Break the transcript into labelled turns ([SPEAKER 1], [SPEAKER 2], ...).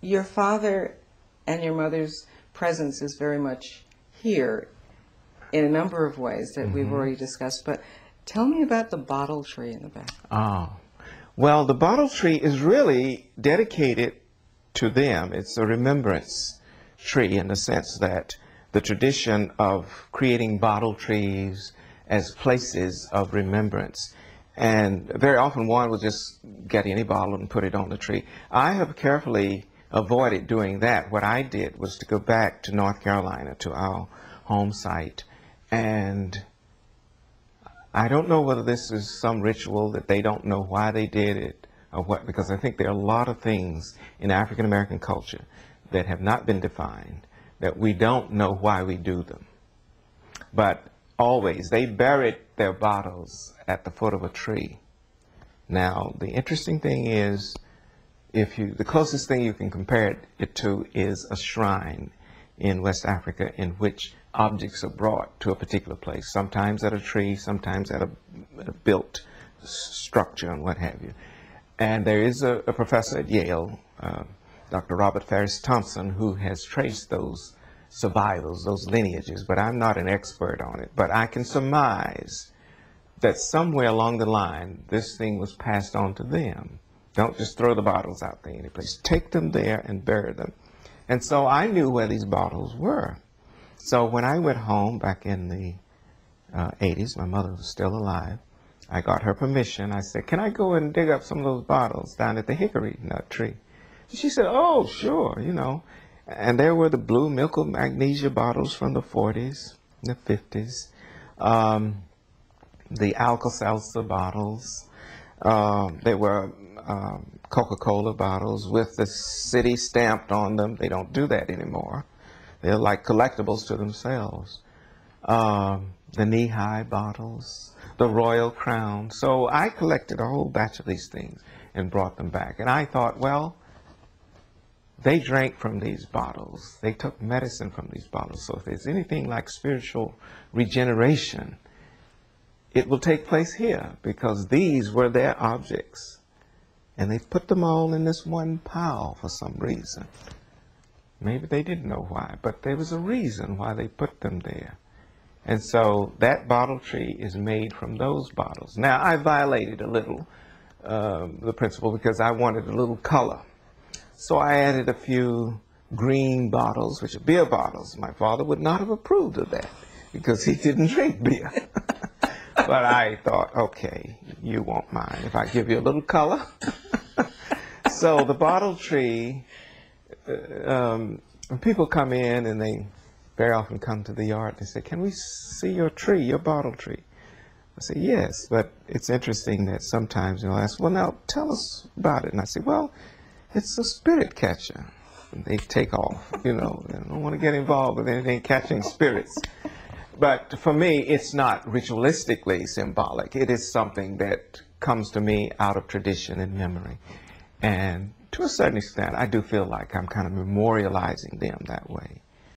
[SPEAKER 1] your father and your mother's presence is very much here in a number of ways that we've already discussed, but tell me about the bottle tree in the back.
[SPEAKER 2] Oh, well, the bottle tree is really dedicated to them. It's a remembrance tree in the sense that the tradition of creating bottle trees as places of remembrance. And very often one will just get any bottle and put it on the tree. I have carefully avoided doing that. What I did was to go back to North Carolina, to our home site, and I don't know whether this is some ritual that they don't know why they did it or what, because I think there are a lot of things in African American culture that have not been defined, that we don't know why we do them. But always, they buried their bottles at the foot of a tree. Now, the interesting thing is, the closest thing you can compare it to is a shrine in West Africa in which objects are brought to a particular place, sometimes at a tree, sometimes at a built structure and what have you. And there is a professor at Yale, Dr. Robert Ferris Thompson, who has traced those survivals, those lineages, but I'm not an expert on it. But I can surmise that somewhere along the line, this thing was passed on to them. Don't just throw the bottles out there any place. Take them there and bury them. And so I knew where these bottles were. So when I went home back in the 80s, my mother was still alive, I got her permission. I said, can I go and dig up some of those bottles down at the hickory nut tree? She said, oh, sure, you know. And there were the blue milk of magnesia bottles from the 40s, the 50s, the Alka-Seltzer bottles. There were Coca-Cola bottles with the city stamped on them. They don't do that anymore. They're like collectibles to themselves. The knee-high bottles, the Royal Crown. So I collected a whole batch of these things and brought them back. And I thought, well, they drank from these bottles. They took medicine from these bottles. So if there's anything like spiritual regeneration, it will take place here, because these were their objects. And they put them all in this one pile for some reason. Maybe they didn't know why, but there was a reason why they put them there. And so that bottle tree is made from those bottles. Now, I violated a little the principle because I wanted a little color. So I added a few green bottles, which are beer bottles. My father would not have approved of that because he didn't drink beer. But I thought, okay, you won't mind if I give you a little color. So the bottle tree, when people come in, and they very often come to the yard, they say, can we see your tree, your bottle tree? I say, yes, but it's interesting that sometimes they'll ask, well, now tell us about it. And I say, well, it's a spirit catcher. And they take off, you know, they don't want to get involved with anything catching spirits. But for me, it's not ritualistically symbolic. It is something that comes to me out of tradition and memory. And to a certain extent, I do feel like I'm kind of memorializing them that way.